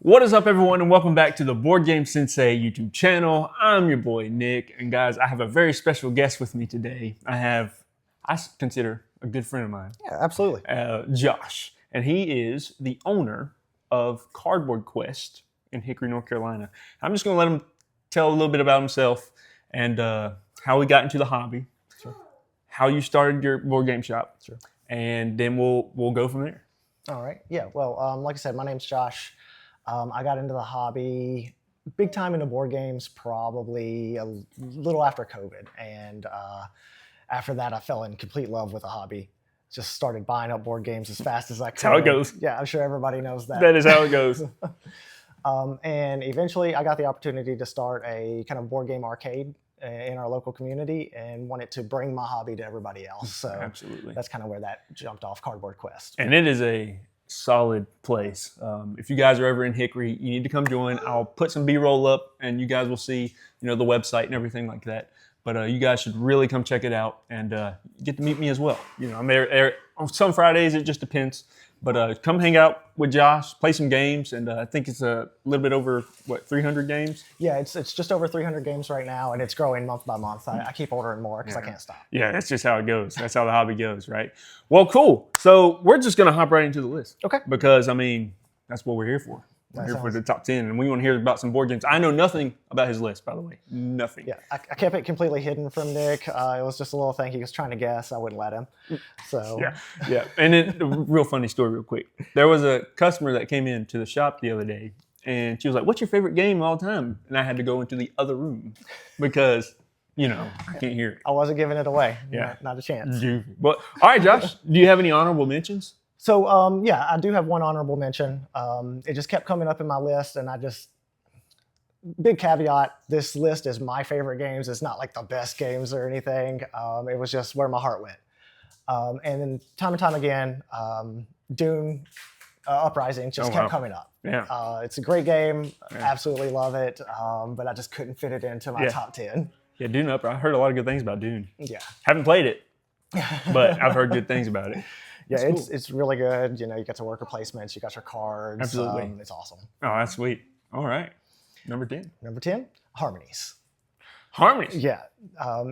What is up, everyone, and welcome back to the Board Game Sensei YouTube channel. I'm your boy, Nick, and guys, I have a very special guest with me today. I consider a good friend of mine. Yeah, absolutely. Josh, and he is the owner of Cardboard Quest in Hickory, North Carolina. I'm just going to let him tell a little bit about himself and how he got into the hobby, how you started your board game shop, and then we'll go from there. All right. Yeah. Well, like I said, my name's Josh. I got into the hobby big time into board games probably a little after COVID. And after that, I fell in complete love with the hobby. Just started buying up board games as fast as I could. That's how it goes. Yeah, I'm sure everybody knows that. That is how it goes. And eventually, I got the opportunity to start a kind of board game arcade in our local community and wanted to bring my hobby to everybody else. So Absolutely. that's kind of where that jumped off, Cardboard Quest. And it is a solid place. If you guys are ever in Hickory, you need to come join. I'll put some B-roll up and you guys will see, the website and everything like that. But you guys should really come check it out and get to meet me as well. I'm there on some Fridays, it just depends. But come hang out with Josh, play some games, and I think it's a little bit over, 300 games? Yeah, it's just over 300 games right now, and it's growing month by month. I keep ordering more because I can't stop. Yeah, that's just how it goes. That's how the hobby goes, right? Well, cool. So we're just going to hop right into the list. Okay. Because, that's what we're here for. We're here for the top 10, and we want to hear about some board games. I know nothing about his list, by the way. Nothing. Yeah, I kept it completely hidden from Nick. It was just a little thing he was trying to guess. I wouldn't let him. So Yeah. And then a real funny story real quick. There was a customer that came into the shop the other day, and she was like, "What's your favorite game of all time?" And I had to go into the other room because, I can't hear it. I wasn't giving it away. Yeah. Not a chance. Well, all right, Josh, do you have any honorable mentions? So, I do have one honorable mention. It just kept coming up in my list, and big caveat, this list is my favorite games. It's not like the best games or anything. It was just where my heart went. And then time and time again, Dune Uprising just kept coming up. Yeah. It's a great game. Absolutely love it. But I just couldn't fit it into my top 10. Yeah, Dune I heard a lot of good things about Dune. Yeah. Haven't played it, but I've heard good things about it. Yeah, cool. It's really good. You got your worker placements, you got your cards. Absolutely. It's awesome. Oh, that's sweet. All right. Number 10. Number 10, Harmonies. Harmonies. Yeah,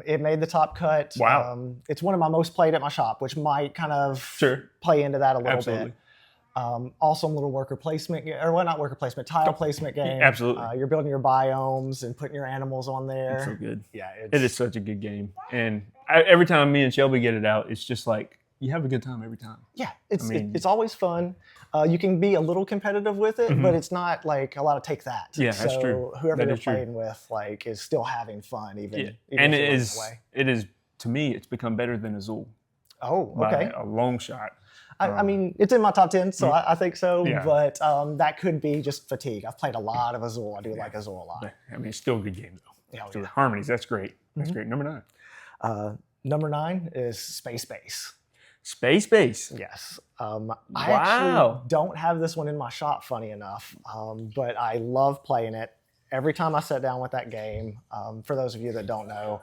it made the top cut. Wow. It's one of my most played at my shop, which might kind of play into that a little bit. Awesome little worker placement, not worker placement, tile placement game. Absolutely. You're building your biomes and putting your animals on there. It's so good. Yeah, it is such a good game. And every time me and Shelby get it out, it's just like, you have a good time every time. Yeah, it's always fun. You can be a little competitive with it, but it's not like a lot of take that. Yeah, that's true. So whoever you're playing with, is still having fun, even and it is to me, it's become better than Azul. Oh, okay. By a long shot. I mean, it's in my top 10, so I think so. Yeah. But that could be just fatigue. I've played a lot of Azul. I do like Azul a lot. It's still a good game though. Yeah, So Harmonies, that's great. That's great. Number 9. Number 9 is Space Base. Space Base. Yes. I actually don't have this one in my shop, funny enough, but I love playing it. Every time I sit down with that game, for those of you that don't know,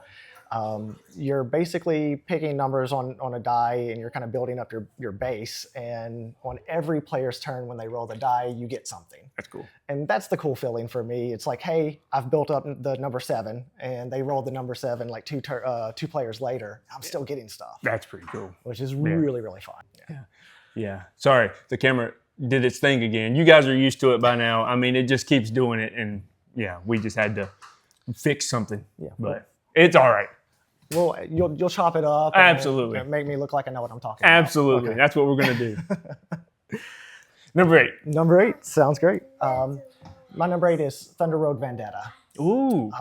you're basically picking numbers on a die and you're kind of building up your base. And on every player's turn, when they roll the die, you get something. That's cool. And that's the cool feeling for me. It's like, hey, I've built up the number 7 and they rolled the number 7 like two players later. I'm still getting stuff. That's pretty cool. Which is really, really fun. Yeah. Sorry, the camera did its thing again. You guys are used to it by now. I mean, it just keeps doing it. And we just had to fix something. Yeah. But it's all right. Well, you'll chop it up. Absolutely. And make me look like I know what I'm talking about. Absolutely. Okay. That's what we're going to do. Number 8. Number 8. Sounds great. My number 8 is Thunder Road Vendetta. Ooh.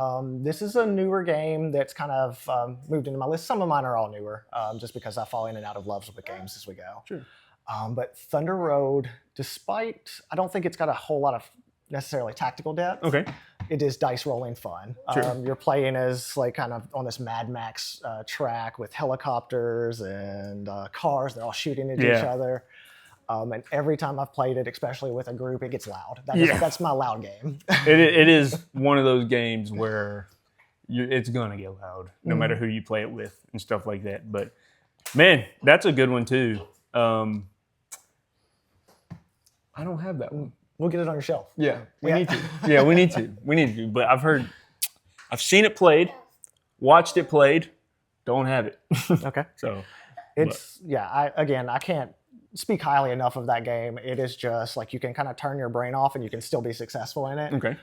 This is a newer game that's kind of moved into my list. Some of mine are all newer, just because I fall in and out of loves with games as we go. Sure. But Thunder Road, despite, I don't think it's got a whole lot of necessarily tactical depth. Okay. It is dice rolling fun. Sure. You're playing as kind of on this Mad Max track with helicopters and cars. They're all shooting at each other. And every time I've played it, especially with a group, it gets loud. That's my loud game. It is one of those games where it's going to get loud, no matter who you play it with and stuff like that. But, man, that's a good one, too. I don't have that one. We'll get it on your shelf. Yeah, we need to. Yeah, we need to. We need to. But I've seen it played, watched it played, don't have it. Okay. So I can't speak highly enough of that game. It is just like you can kind of turn your brain off and you can still be successful in it. Okay.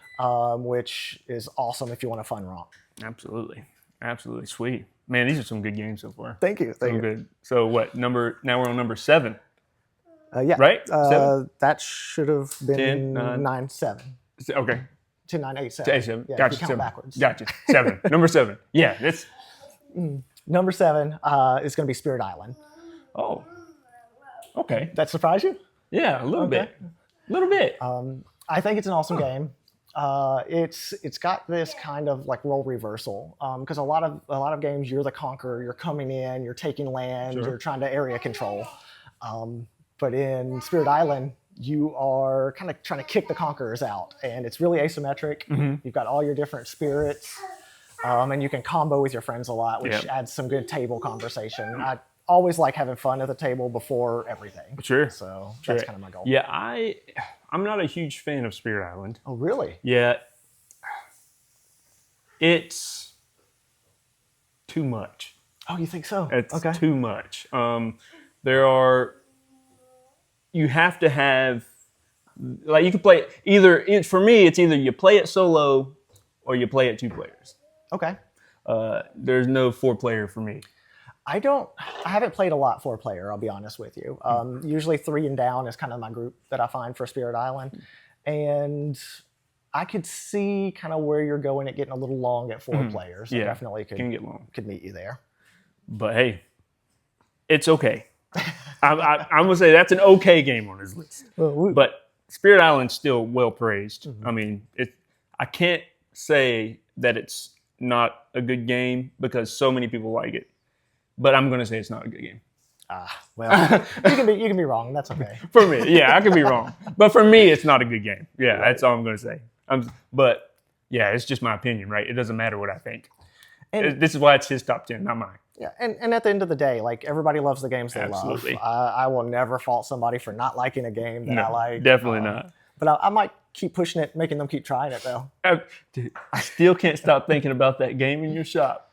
Which is awesome if you want a fun romp. Absolutely. Absolutely. Sweet. Man, these are some good games so far. Thank you. So good. So what number? Now we're on number 7. Yeah. Right? 7? That should have been 10, 9. 9, 7. Okay. 10, 9, 8, 7. 8, 7. Yeah, Gotcha. if you count 7. backwards. Gotcha. 7. Number 7. Yeah. That's. Number 7 is going to be Spirit Island. Oh. Okay. That surprise you? Yeah, a little Okay. bit. A little bit. I think it's an awesome game. It's got this kind of like role reversal because a lot of games you're the conqueror, you're coming in, you're taking land, Sure. you're trying to area control. But in Spirit Island, you are kind of trying to kick the conquerors out, and it's really asymmetric. Mm-hmm. You've got all your different spirits, and you can combo with your friends a lot, which Yep. adds some good table conversation. I always like having fun at the table before everything. Sure. So Sure. that's kind of my goal. Yeah, I'm not a huge fan of Spirit Island. Oh, really? Yeah. It's too much. Oh, you think so? It's okay. too much. You have to have, like, you can play it for me, it's either you play it solo or you play it 2 players. Okay. There's no 4-player for me. I haven't played a lot 4-player, I'll be honest with you. Usually 3 and down is kind of my group that I find for Spirit Island. And I could see kind of where you're going at getting a little long at 4 players. I Yeah, definitely can get long. could meet you there. But hey, it's okay. I'm going to say that's an okay game on his list. But Spirit Island's still well praised. I mean, I can't say that it's not a good game because so many people like it. But I'm going to say it's not a good game. Well, you can be wrong. That's okay. For me, yeah, I could be wrong. But for me, it's not a good game. Yeah, that's all I'm going to say. But yeah, it's just my opinion, right? It doesn't matter what I think. And- This is why it's his top 10, not mine. Yeah, and at the end of the day, like everybody loves the games they Absolutely. love. I will never fault somebody for not liking a game that I like. Definitely not. But I might keep pushing it, making them keep trying it though. Dude, I still can't stop thinking about that game in your shop.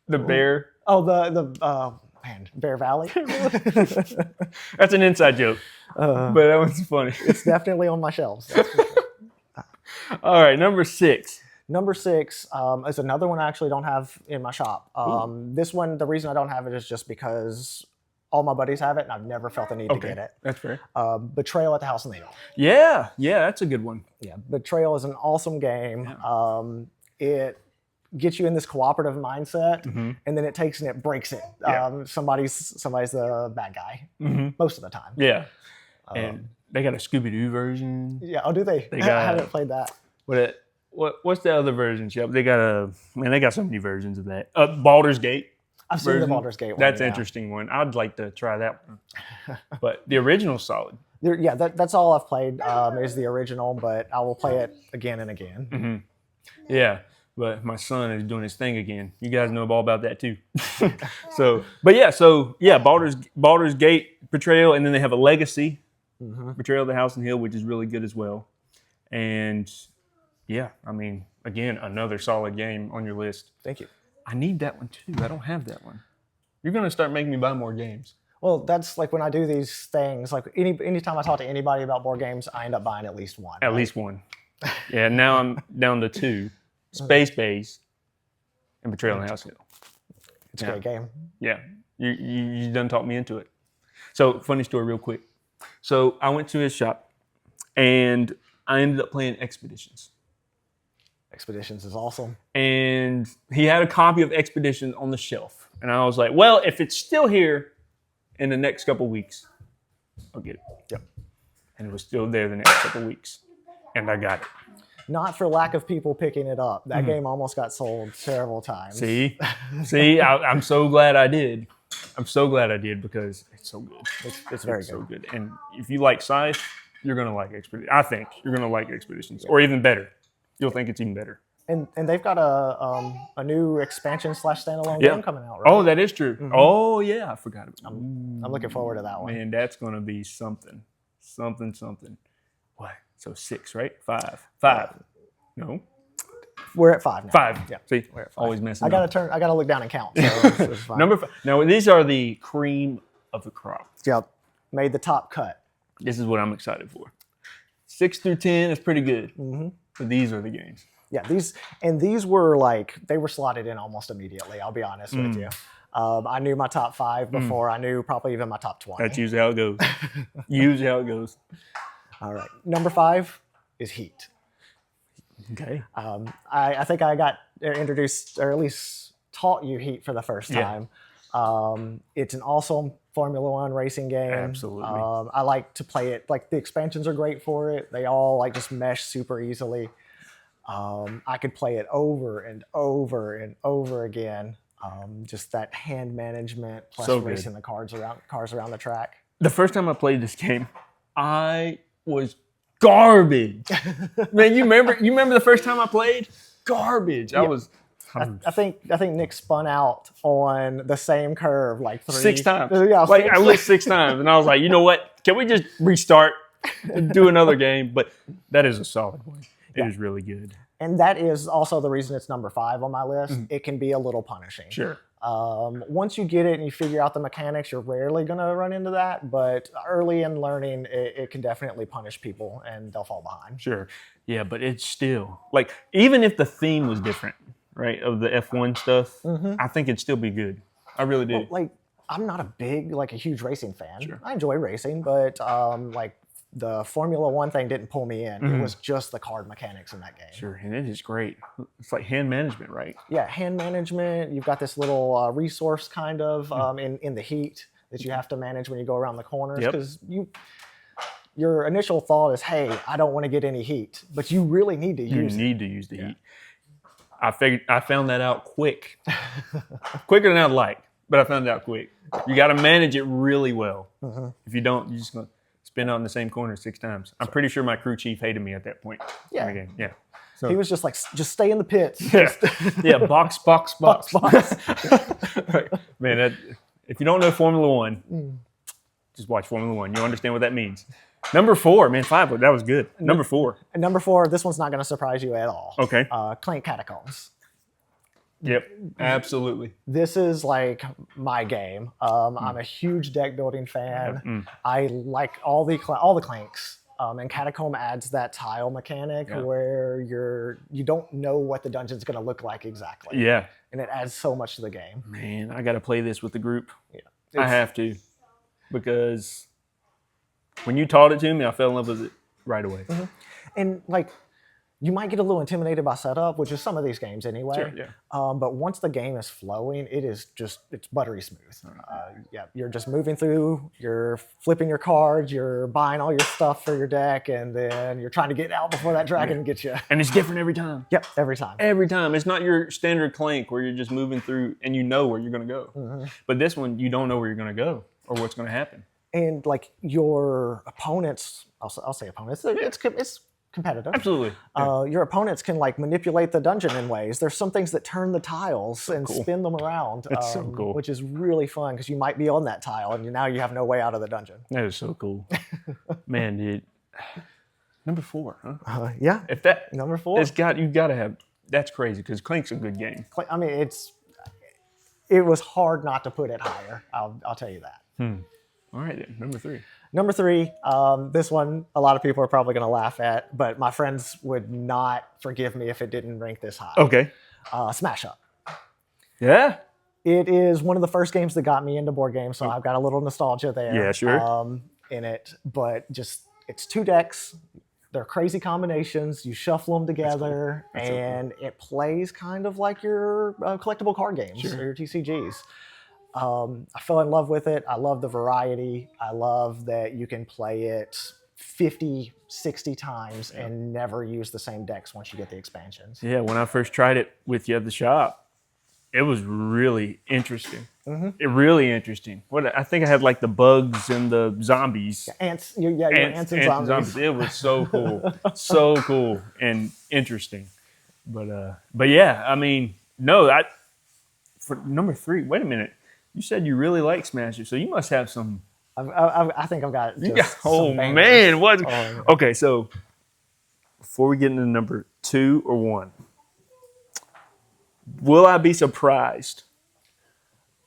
The bear. Oh, Bear Valley. That's an inside joke. But that one's funny. It's definitely on my shelves. That's for sure. All right, number 6. Number 6 is another one I actually don't have in my shop. This one, the reason I don't have it is just because all my buddies have it, and I've never felt the need to get it. That's fair. Betrayal at the House on the Hill. Yeah, that's a good one. Yeah, Betrayal is an awesome game. It gets you in this cooperative mindset, and then it takes and it breaks it. Somebody's the bad guy most of the time. Yeah, and they got a Scooby-Doo version. Yeah. Oh, do they? I haven't played that. What's the other versions? Yep, they got so many versions of that. Baldur's Gate. I've seen the Baldur's Gate one. That's an interesting one. I'd like to try that one. But the original's solid. Yeah, that's all I've played is the original, but I will play it again and again. Yeah, but my son is doing his thing again. You guys know all about that too. So Baldur's Gate, Betrayal, and then they have a Legacy, Betrayal of the House and Hill, which is really good as well. And yeah, I mean, again, another solid game on your list. Thank you. I need that one too. I don't have that one. You're gonna start making me buy more games. Well, that's like when I do these things. Like anytime I talk to anybody about board games, I end up buying at least one. At least one. Yeah. Now I'm down to 2: Space Base and Betrayal on the House Hill. It's a great game. Yeah. You done talked me into it. So funny story, real quick. So I went to his shop, and I ended up playing Expeditions. Expeditions is awesome. And he had a copy of Expedition on the shelf. And I was like, well, if it's still here in the next couple weeks, I'll get it. Yep. And it was still there the next couple weeks. And I got it. Not for lack of people picking it up. That game almost got sold several times. See, I'm so glad I did. I'm so glad I did because it's so good. It's very good. So good. And if you like Scythe, you're going to like Expeditions. I think you're going to like Expeditions. Or even better. You'll think it's even better. And they've got a new expansion / standalone game coming out, right? Oh, that is true. Oh, yeah. I forgot about it. I'm looking forward to that one. Man, that's going to be something. Something. What? So 6, right? 5. No. We're at 5 now. 5. Yeah. See, We're at 5. always messing I up. gotta look down and count. So it's fine. Number 5. Now, these are the cream of the crop. Yep. Made the top cut. This is what I'm excited for. 6 through 10 is pretty good. Mm-hmm. But these are the games. Yeah, these were like, they were slotted in almost immediately, I'll be honest with you. I knew my top 5 before I knew probably even my top 20. That's usually how it goes. Usually how it goes. All right. Number 5 is Heat. Okay. I think I got introduced, or at least taught you Heat for the first time. It's an awesome Formula One racing game. Absolutely. I like to play it. Like, the expansions are great for it. They all like just mesh super easily. I could play it over and over and over again. Just that hand management plus So good. racing the cars around the track. The first time I played this game, I was garbage. Man, you remember the first time I played? Garbage. I think Nick spun out on the same curve like 6 times. Yeah, like I lit 6 times, and I was like, you know what? Can we just restart and do another game? But that is a solid one. It is really good. And that is also the reason it's number 5 on my list. It can be a little punishing. Sure. Once you get it and you figure out the mechanics, you're rarely going to run into that. But early in learning, it can definitely punish people and they'll fall behind. Sure. Yeah, but it's still, like, even if the theme was different, right, of the F1 stuff, I think it'd still be good. I really do. Well, like, I'm not a huge racing fan. Sure. I enjoy racing, but like, the Formula One thing didn't pull me in. It was just the card mechanics in that game. Sure, and it is great. It's like hand management, right? Yeah, hand management. You've got this little resource kind of in the heat that you have to manage when you go around the corners, because your initial thought is, hey, I don't want to get any heat, but you really need to use it. You need to use the heat. I found that out quick. Quicker than I'd like, but I found it out quick. You got to manage it really well. If you don't, you're just going to spin out in the same corner 6 times. I'm pretty sure my crew chief hated me at that point in the game. Yeah. So, he was just like, just stay in the pits. Yeah, box. Right. Man, if you don't know Formula One, just watch Formula One. You'll understand what that means. Number 4, man, 5, that was good. Number 4. And number 4, this one's not going to surprise you at all. Okay. Clank Catacombs. Yep, absolutely. This is like my game. I'm a huge deck building fan. I like all the Clanks. And Catacomb adds that tile mechanic where you don't know what the dungeon's going to look like exactly. Yeah. And it adds so much to the game. Man, I got to play this with the group. Yeah. I have to, because when you taught it to me, I fell in love with it right away. And like, you might get a little intimidated by setup, which is some of these games anyway. Sure, yeah. But once the game is flowing, it's buttery smooth. You're just moving through, you're flipping your cards, you're buying all your stuff for your deck, and then you're trying to get out before that dragon gets you. And it's different every time. Yep, every time. Every time. It's not your standard Clank where you're just moving through and you know where you're going to go. But this one, you don't know where you're going to go or what's going to happen. And like, your opponents, I'll say opponents, it's competitive. Absolutely. Your opponents can like manipulate the dungeon in ways. There's some things that turn the tiles and spin them around. That's so cool. Which is really fun, because you might be on that tile and now you have no way out of the dungeon. That is so cool. Man, dude. Number 4, huh? Yeah. If that Number 4. you got to have. That's crazy, because Clank's a good game. I mean, it was hard not to put it higher. I'll tell you that. All right, then. Number 3. Number 3, this one a lot of people are probably going to laugh at, but my friends would not forgive me if it didn't rank this high. Okay. Smash Up. Yeah. It is one of the first games that got me into board games, so I've got a little nostalgia there. Yeah, sure. In it, but just, it's 2 decks. They're crazy combinations. You shuffle them together, and it plays kind of like your collectible card games or your TCGs. I fell in love with it. I love the variety. I love that you can play it 50, 60 times and never use the same decks once you get the expansions. Yeah, when I first tried it with you at the shop, it was really interesting. Really interesting. I think I had like the bugs and the zombies. Ants and zombies. It was so cool. So cool and interesting. But yeah, I mean, no, for number 3, wait a minute. You said you really like Smash It, so you must have some. I think I've got. Just oh some bangers. man, what? Oh, Okay, so before we get into number 2 or 1, will I be surprised?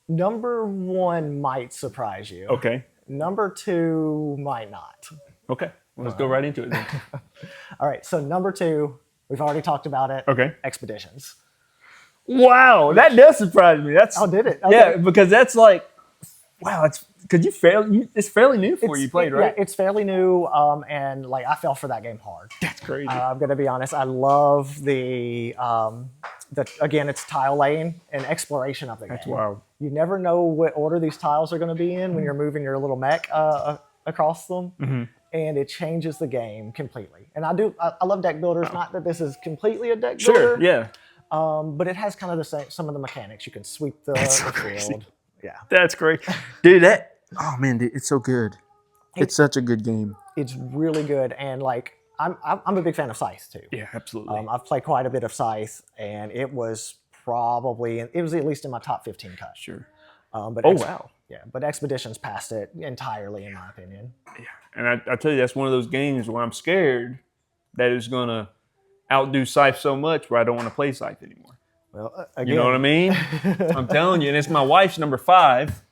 Number 1 might surprise you. Okay. Number 2 might not. Okay. Well, let's go right into it then. All right. So number 2, we've already talked about it. Okay. Expeditions. Wow, that does surprise me. That's Oh, did it? Okay. Yeah, because that's like, wow, it's because it's fairly new for you played, right? Yeah, it's fairly new, and like I fell for that game hard. That's crazy. I'm gonna be honest. I love the again, it's tile laying and exploration of the game. That's wild. You never know what order these tiles are going to be in when you're moving your little mech across them, and it changes the game completely. And I love deck builders. Not that this is completely a deck builder, Sure, yeah. but it has kind of the same some of the mechanics. You can sweep the field. Yeah, That's great. Dude, oh man, dude, it's so good. It's such a good game. it's really good, and like I'm a big fan of Scythe too. Yeah, absolutely. I've played quite a bit of Scythe, and it was at least in my top 15 cut. Sure. But Wow. Yeah, but Expeditions passed it entirely, in my opinion. Yeah. And I tell you, that's one of those games where I'm scared that it's going to outdo Scythe so much where I don't want to play Scythe anymore. Well, again, You know what I mean? I'm telling you, and it's my wife's number 5.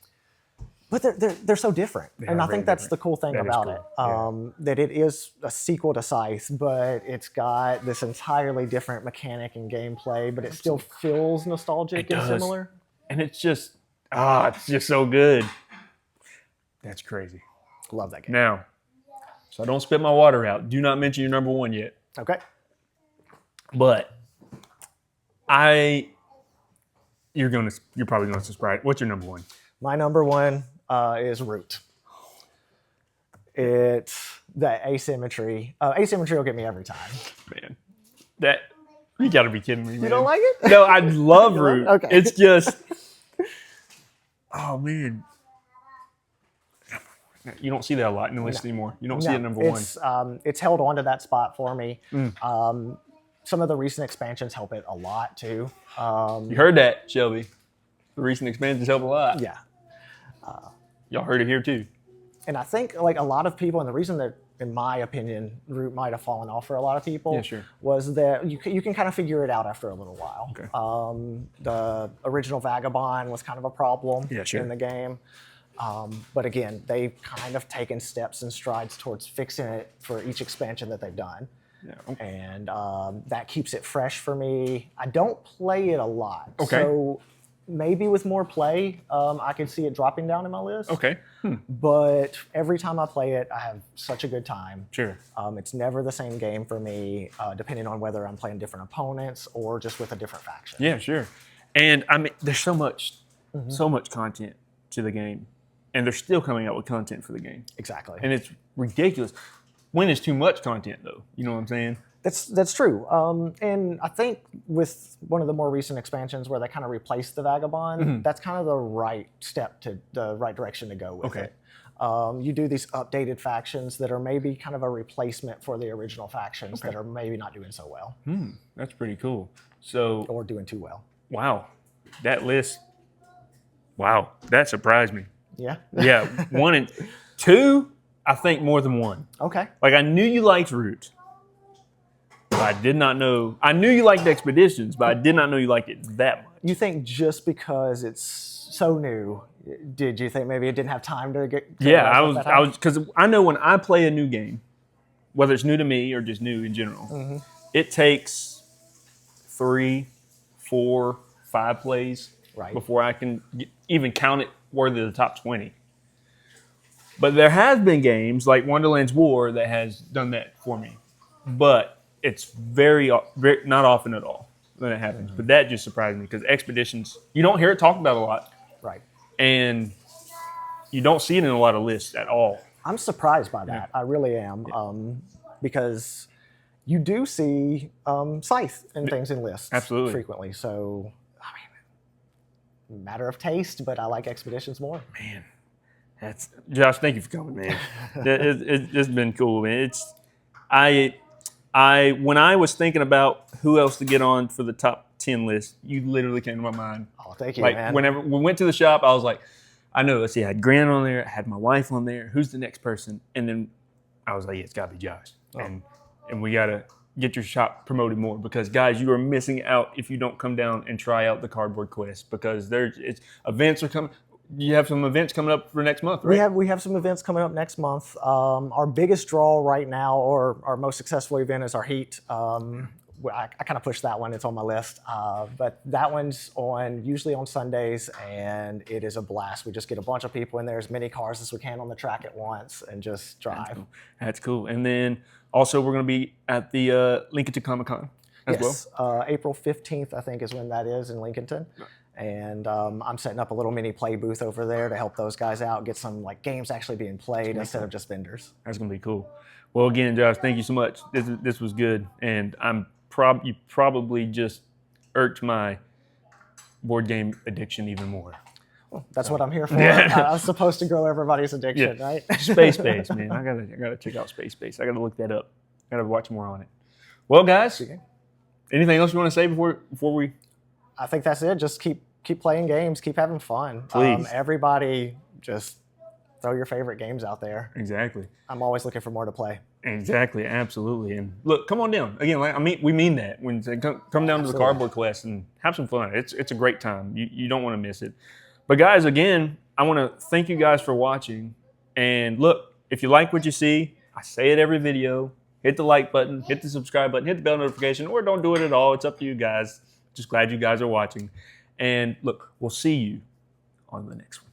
but they're so different, and I very think that's different. the cool thing That is about cool. it. That it is a sequel to Scythe, but it's got this entirely different mechanic and gameplay, but it still feels nostalgic It and does. similar. And it's just so good. That's crazy. Love that game. Now, so I don't spit my water out. Do not mention your number 1 yet. Okay. But you're probably gonna subscribe. What's your number 1? My number 1 is Root. It's the asymmetry. Asymmetry will get me every time. Man, that you gotta be kidding me. Man. You don't like it? No, I love Root. Okay. It's just, oh man, you don't see that a lot in the list anymore. You don't see it number 1. It's held on to that spot for me. Mm. Some of the recent expansions help it a lot too. You heard that, Shelby? The recent expansions help a lot. Yeah, Y'all heard it here too. and I think like a lot of people, and the reason that, in my opinion, Root might have fallen off for a lot of people, Yeah, sure. was that you can kind of figure it out after a little while. Okay. The original Vagabond was kind of a problem Yeah, sure. in the game. But again, they've kind of taken steps and strides towards fixing it for each expansion that they've done. Yeah. And that keeps it fresh for me. I don't play it a lot. Okay. So maybe with more play, I could see it dropping down in my list. Okay. But every time I play it, I have such a good time. Sure. It's never the same game for me, depending on whether I'm playing different opponents or just with a different faction. Yeah, sure. And I mean, there's so much content to the game, and they're still coming out with content for the game, Exactly. and it's ridiculous. When is too much content, though? You know what I'm saying? That's true. And I think with one of the more recent expansions where they kind of replaced the Vagabond, that's kind of the right step to the right direction to go with Okay. it. You do these updated factions that are maybe kind of a replacement for the original factions that are maybe not doing so well That's pretty cool. So, or doing too well. wow, that list. Wow, that surprised me. Yeah. Yeah, 1 and 2. I think more than 1. Okay. Like I knew you liked Root, but I did not know. I knew you liked Expeditions, but I did not know you liked it that much. You think just because it's so new, did you think maybe it didn't have time to get? Yeah, I was because I know when I play a new game, whether it's new to me or just new in general, it takes 3, 4, 5 plays Right. before I can even count it worthy of the top 20. But there has been games like Wonderland's War that has done that for me, but it's very not often at all when it happens. But that just surprised me because Expeditions, you don't hear it talked about a lot, Right. and you don't see it in a lot of lists at all. I'm surprised by that. I really am, because you do see Scythe and things in lists Absolutely. frequently. So, I mean, matter of taste, but I like Expeditions more. Man, that's Josh. Thank you for coming, man. It's been cool, man. When I was thinking about who else to get on for the top 10 list, you literally came to my mind. Oh, thank you, Like man. whenever we went to the shop, I was like, I know. Let's see, I had Grant on there, I had my wife on there. Who's the next person? And then I was like, yeah, it's got to be Josh. And we gotta get your shop promoted more, because guys, you are missing out if you don't come down and try out the Cardboard Quest, because events are coming. You have some events coming up for next month, right? We have some events coming up next month. Our biggest draw right now, or our most successful event, is our Heat. I kind of pushed that one. It's on my list. But that one's usually on Sundays, and it is a blast. We just get a bunch of people in there, as many cars as we can on the track at once, and just drive. That's cool. And then also we're going to be at the Lincolnton Comic-Con as well. April 15th, I think, is when that is in Lincolnton. And I'm setting up a little mini play booth over there to help those guys out, get some games actually being played instead of just vendors. That's gonna be cool. Well, again, Josh, thank you so much. This was good, and you probably just irked my board game addiction even more. Well, that's what I'm here for. I was supposed to grow everybody's addiction, right? Space Base, man. I gotta check out Space Base. I gotta look that up. I gotta watch more on it. Well, guys, anything else you want to say before we? I think that's it. Just keep playing games, keep having fun. Please. Everybody just throw your favorite games out there. Exactly. I'm always looking for more to play. Exactly, absolutely. And look, come on down. Again, we mean that. When they come down to the Cardboard Quest and have some fun. It's a great time. You don't want to miss it. But guys, again, I want to thank you guys for watching. And look, if you like what you see, I say it every video, hit the like button, hit the subscribe button, hit the bell notification, or don't do it at all. It's up to you guys. Just glad you guys are watching. And look, we'll see you on the next one.